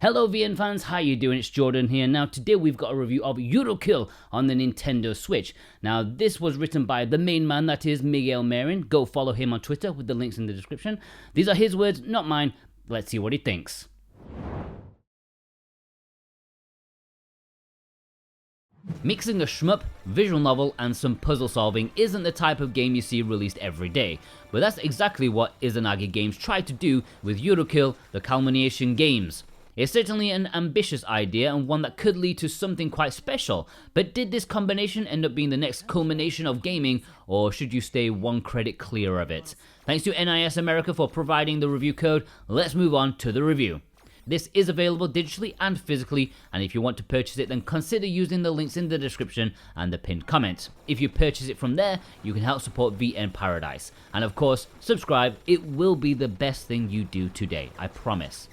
Hello VN fans, how you doing? It's Jordan here. Now today we've got a review of Yurukill on the Nintendo Switch. Now this was written by the main man, that is Miguel Marin. Go follow him on Twitter with the links in the description. These are his words, not mine. Let's see what he thinks. Mixing a shmup, visual novel and some puzzle solving isn't the type of game you see released every day, but that's exactly what Izanagi Games tried to do with Yurukill, the Calumniation Games. It's certainly an ambitious idea and one that could lead to something quite special, but did this combination end up being the next culmination of gaming, or should you stay one credit clear of it? Thanks to NIS America for providing the review code. Let's move on to the review. This is available digitally and physically, and if you want to purchase it, then consider using the links in the description and the pinned comment. If you purchase it from there, you can help support VN Paradise. And of course, subscribe. It will be the best thing you do today, I promise.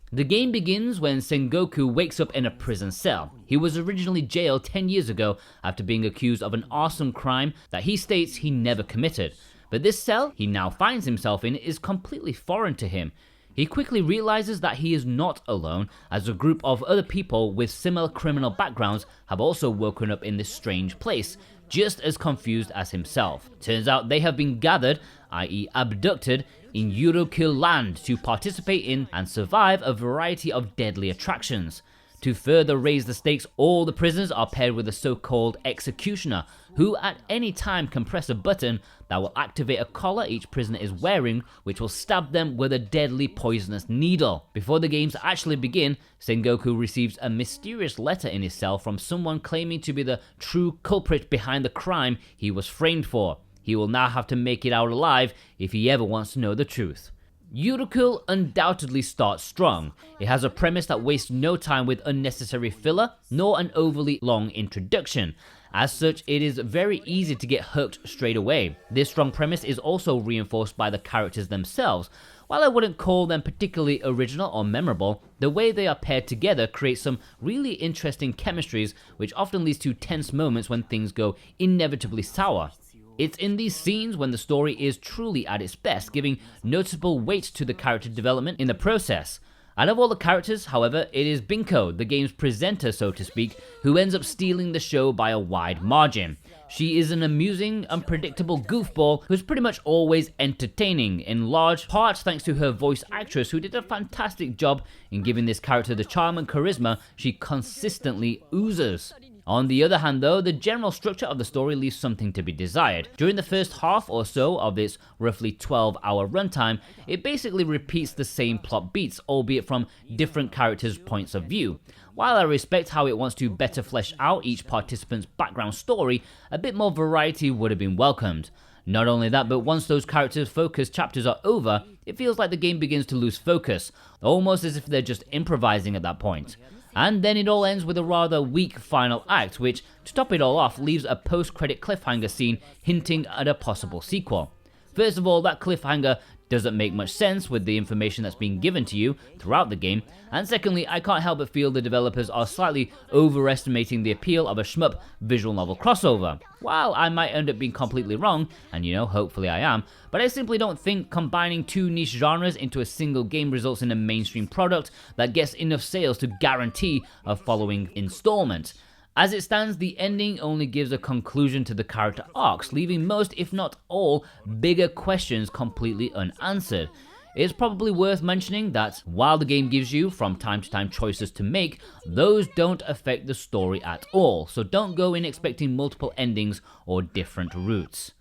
The game begins when Sengoku wakes up in a prison cell. He was originally jailed 10 years ago after being accused of an awesome crime that he states he never committed. But this cell he now finds himself in is completely foreign to him. He quickly realizes that he is not alone, as a group of other people with similar criminal backgrounds have also woken up in this strange place, just as confused as himself. Turns out they have been gathered, i.e. abducted, in Yurukill land to participate in and survive a variety of deadly attractions. To further raise the stakes, all the prisoners are paired with a so-called executioner, who at any time can press a button that will activate a collar each prisoner is wearing, which will stab them with a deadly poisonous needle. Before the games actually begin, Sengoku receives a mysterious letter in his cell from someone claiming to be the true culprit behind the crime he was framed for. He will now have to make it out alive if he ever wants to know the truth. Yurukill undoubtedly starts strong. It has a premise that wastes no time with unnecessary filler, nor an overly long introduction. As such, it is very easy to get hooked straight away. This strong premise is also reinforced by the characters themselves. While I wouldn't call them particularly original or memorable, the way they are paired together creates some really interesting chemistries, which often leads to tense moments when things go inevitably sour. It's in these scenes when the story is truly at its best, giving noticeable weight to the character development in the process. Out of all the characters, however, it is Binko, the game's presenter so to speak, who ends up stealing the show by a wide margin. She is an amusing, unpredictable goofball who's pretty much always entertaining, in large part thanks to her voice actress, who did a fantastic job in giving this character the charm and charisma she consistently oozes. On the other hand though, the general structure of the story leaves something to be desired. During the first half or so of its roughly 12-hour runtime, it basically repeats the same plot beats, albeit from different characters' points of view. While I respect how it wants to better flesh out each participant's background story, a bit more variety would have been welcomed. Not only that, but once those characters' focus chapters are over, it feels like the game begins to lose focus, almost as if they're just improvising at that point. And then it all ends with a rather weak final act, which, to top it all off, leaves a post-credit cliffhanger scene hinting at a possible sequel. First of all, that cliffhanger doesn't make much sense with the information that's being given to you throughout the game, and secondly, I can't help but feel the developers are slightly overestimating the appeal of a shmup visual novel crossover. While I might end up being completely wrong, and hopefully I am, but I simply don't think combining two niche genres into a single game results in a mainstream product that gets enough sales to guarantee a following installment. As it stands, the ending only gives a conclusion to the character arcs, leaving most, if not all, bigger questions completely unanswered. It's probably worth mentioning that while the game gives you, from time to time, choices to make, those don't affect the story at all, so don't go in expecting multiple endings or different routes.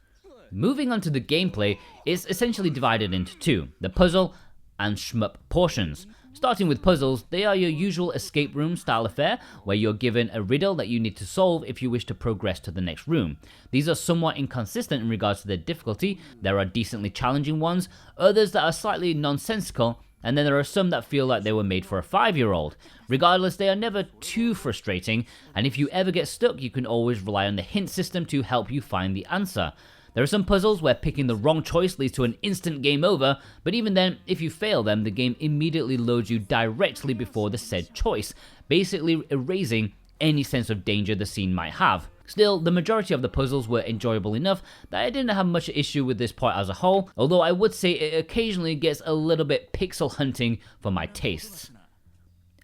Moving on to the gameplay, it's essentially divided into two, the puzzle and shmup portions. Starting with puzzles, they are your usual escape room style affair, where you're given a riddle that you need to solve if you wish to progress to the next room. These are somewhat inconsistent in regards to their difficulty. There are decently challenging ones, others that are slightly nonsensical, and then there are some that feel like they were made for a 5-year-old. Regardless, they are never too frustrating, and if you ever get stuck, you can always rely on the hint system to help you find the answer. There are some puzzles where picking the wrong choice leads to an instant game over, but even then, if you fail them, the game immediately loads you directly before the said choice, basically erasing any sense of danger the scene might have. Still, the majority of the puzzles were enjoyable enough that I didn't have much issue with this part as a whole, although I would say it occasionally gets a little bit pixel hunting for my tastes.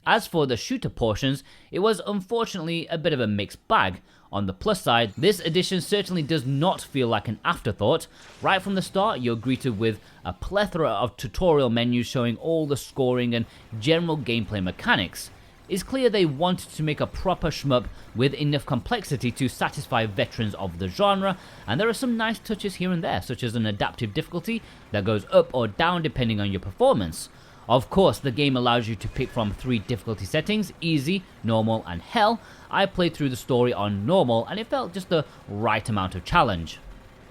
As for the shooter portions, it was unfortunately a bit of a mixed bag. On the plus side, this edition certainly does not feel like an afterthought. Right from the start, you're greeted with a plethora of tutorial menus showing all the scoring and general gameplay mechanics. It's clear they wanted to make a proper shmup with enough complexity to satisfy veterans of the genre, and there are some nice touches here and there, such as an adaptive difficulty that goes up or down depending on your performance. Of course, the game allows you to pick from 3 difficulty settings: easy, normal, and hell. I played through the story on normal, and it felt just the right amount of challenge.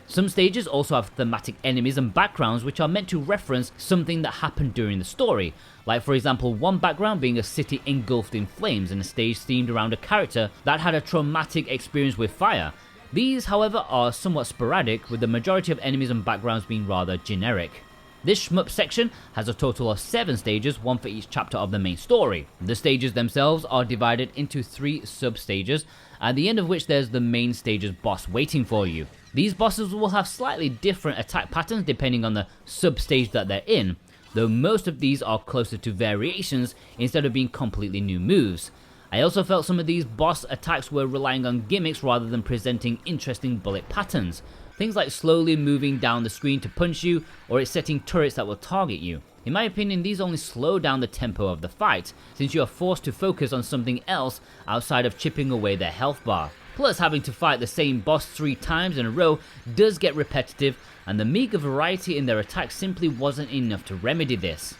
Some stages also have thematic enemies and backgrounds which are meant to reference something that happened during the story, like for example one background being a city engulfed in flames and a stage themed around a character that had a traumatic experience with fire. These, however, are somewhat sporadic, with the majority of enemies and backgrounds being rather generic. This shmup section has a total of 7 stages, one for each chapter of the main story. The stages themselves are divided into 3 sub-stages, at the end of which there's the main stage's boss waiting for you. These bosses will have slightly different attack patterns depending on the sub-stage that they're in, though most of these are closer to variations instead of being completely new moves. I also felt some of these boss attacks were relying on gimmicks rather than presenting interesting bullet patterns. Things like slowly moving down the screen to punch you, or it's setting turrets that will target you. In my opinion, these only slow down the tempo of the fight, since you are forced to focus on something else outside of chipping away their health bar. Plus, having to fight the same boss 3 times in a row does get repetitive, and the meager variety in their attacks simply wasn't enough to remedy this.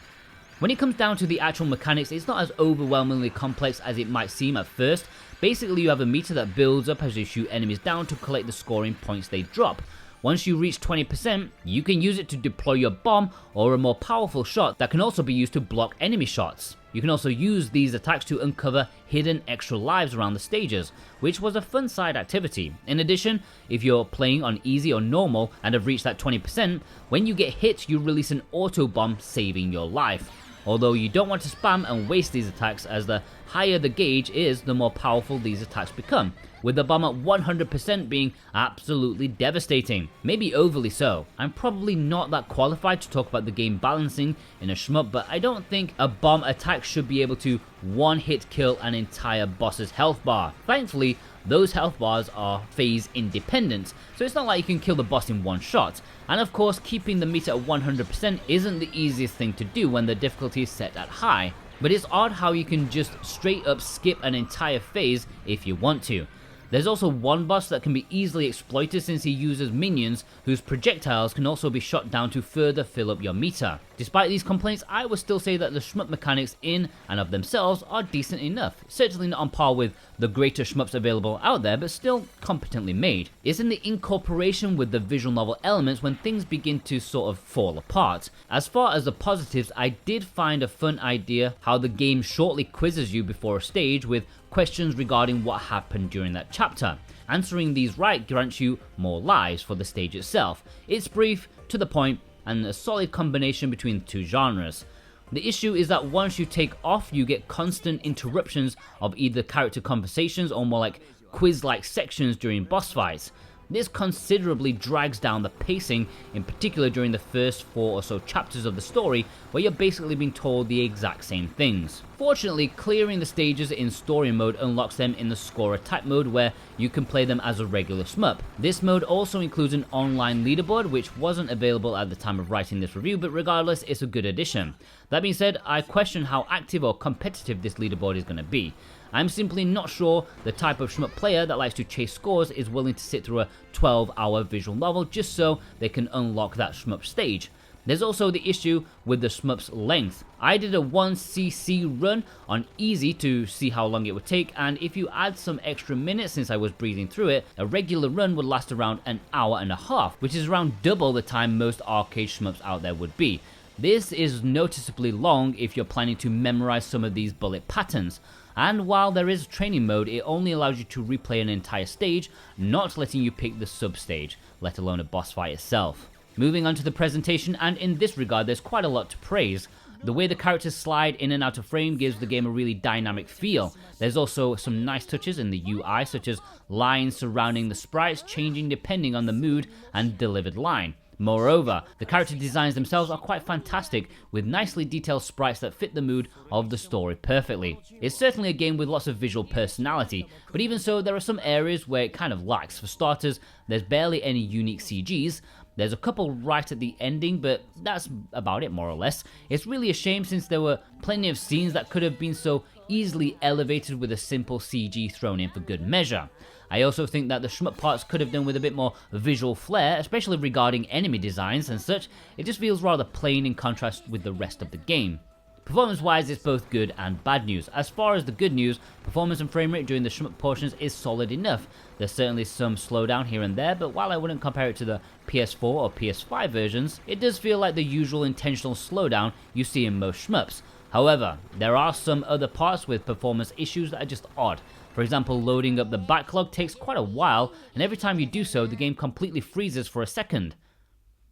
When it comes down to the actual mechanics, it's not as overwhelmingly complex as it might seem at first. Basically, you have a meter that builds up as you shoot enemies down to collect the scoring points they drop. Once you reach 20%, you can use it to deploy your bomb or a more powerful shot that can also be used to block enemy shots. You can also use these attacks to uncover hidden extra lives around the stages, which was a fun side activity. In addition, if you're playing on easy or normal and have reached that 20%, when you get hit you release an auto bomb saving your life. Although you don't want to spam and waste these attacks, as the higher the gauge is, the more powerful these attacks become, with the bomb at 100% being absolutely devastating, maybe overly so. I'm probably not that qualified to talk about the game balancing in a shmup, but I don't think a bomb attack should be able to one-hit kill an entire boss's health bar. Thankfully, those health bars are phase independent, so it's not like you can kill the boss in one shot. And of course, keeping the meter at 100% isn't the easiest thing to do when the difficulty is set at high, but it's odd how you can just straight up skip an entire phase if you want to. There's also one boss that can be easily exploited since he uses minions whose projectiles can also be shot down to further fill up your meter. Despite these complaints, I would still say that the shmup mechanics in and of themselves are decent enough. Certainly not on par with the greater shmups available out there, but still competently made. It's in the incorporation with the visual novel elements when things begin to sort of fall apart. As far as the positives, I did find a fun idea how the game shortly quizzes you before a stage with questions regarding what happened during that chapter. Answering these right grants you more lives for the stage itself. It's brief, to the point, and a solid combination between the 2 genres. The issue is that once you take off, you get constant interruptions of either character conversations or more like quiz-like sections during boss fights. This considerably drags down the pacing, in particular during the first 4 or so chapters of the story, where you're basically being told the exact same things. Fortunately, clearing the stages in story mode unlocks them in the scorer type mode, where you can play them as a regular shmup. This mode also includes an online leaderboard, which wasn't available at the time of writing this review, but regardless, it's a good addition. That being said, I question how active or competitive this leaderboard is going to be. I'm simply not sure the type of shmup player that likes to chase scores is willing to sit through a 12-hour visual novel just so they can unlock that shmup stage. There's also the issue with the shmup's length. I did a 1cc run on easy to see how long it would take, and if you add some extra minutes since I was breezing through it, a regular run would last around an hour and a half, which is around double the time most arcade shmups out there would be. This is noticeably long if you're planning to memorize some of these bullet patterns. And while there is a training mode, it only allows you to replay an entire stage, not letting you pick the sub-stage, let alone a boss fight itself. Moving on to the presentation, and in this regard there's quite a lot to praise. The way the characters slide in and out of frame gives the game a really dynamic feel. There's also some nice touches in the UI, such as lines surrounding the sprites changing depending on the mood and delivered line. Moreover, the character designs themselves are quite fantastic, with nicely detailed sprites that fit the mood of the story perfectly. It's certainly a game with lots of visual personality, but even so, there are some areas where it kind of lacks. For starters, there's barely any unique CGs. There's a couple right at the ending, but that's about it more or less. It's really a shame since there were plenty of scenes that could have been so easily elevated with a simple CG thrown in for good measure. I also think that the shmup parts could have done with a bit more visual flair, especially regarding enemy designs and such. It just feels rather plain in contrast with the rest of the game. Performance-wise, it's both good and bad news. As far as the good news, performance and frame rate during the shmup portions is solid enough. There's certainly some slowdown here and there, but while I wouldn't compare it to the PS4 or PS5 versions, it does feel like the usual intentional slowdown you see in most shmups. However, there are some other parts with performance issues that are just odd. For example, loading up the backlog takes quite a while, and every time you do so, the game completely freezes for a second.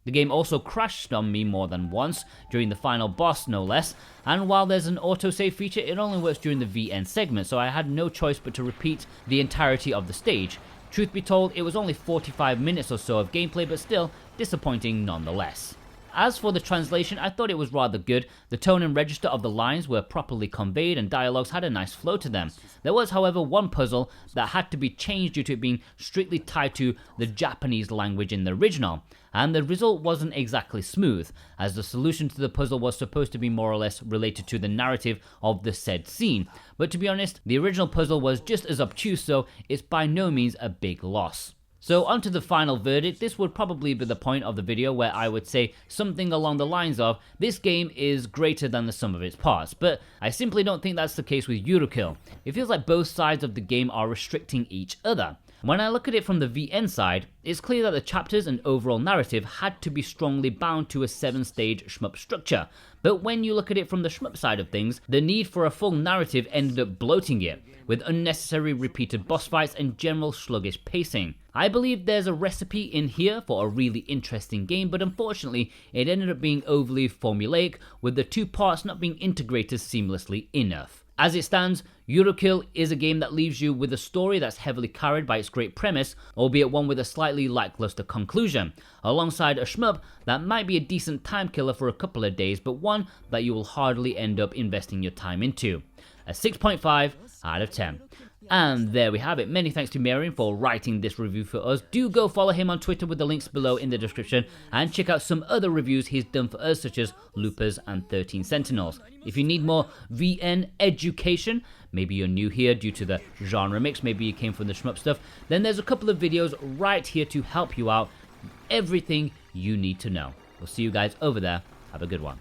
The game also crashed on me more than once, during the final boss no less, and while there's an autosave feature, it only works during the VN segment, so I had no choice but to repeat the entirety of the stage. Truth be told, it was only 45 minutes or so of gameplay, but still disappointing nonetheless. As for the translation, I thought it was rather good. The tone and register of the lines were properly conveyed and dialogues had a nice flow to them. There was, however, one puzzle that had to be changed due to it being strictly tied to the Japanese language in the original, and the result wasn't exactly smooth, as the solution to the puzzle was supposed to be more or less related to the narrative of the said scene. But to be honest, the original puzzle was just as obtuse, so it's by no means a big loss. So onto the final verdict. This would probably be the point of the video where I would say something along the lines of, this game is greater than the sum of its parts, but I simply don't think that's the case with Yurukill. It feels like both sides of the game are restricting each other. When I look at it from the VN side, it's clear that the chapters and overall narrative had to be strongly bound to a 7-stage shmup structure, but when you look at it from the shmup side of things, the need for a full narrative ended up bloating it, with unnecessary repeated boss fights and general sluggish pacing. I believe there's a recipe in here for a really interesting game, but unfortunately it ended up being overly formulaic, with the two parts not being integrated seamlessly enough. As it stands, Yurukill is a game that leaves you with a story that's heavily carried by its great premise, albeit one with a slightly lackluster conclusion, alongside a shmup that might be a decent time killer for a couple of days, but one that you will hardly end up investing your time into. A 6.5 out of 10. And there we have it. Many thanks to Marion for writing this review for us. Do go follow him on Twitter with the links below in the description, and check out some other reviews he's done for us, such as Loopers and 13 Sentinels. If you need more VN education, maybe you're new here due to the genre mix, maybe you came from the shmup stuff, then there's a couple of videos right here to help you out. Everything you need to know. We'll see you guys over there. Have a good one.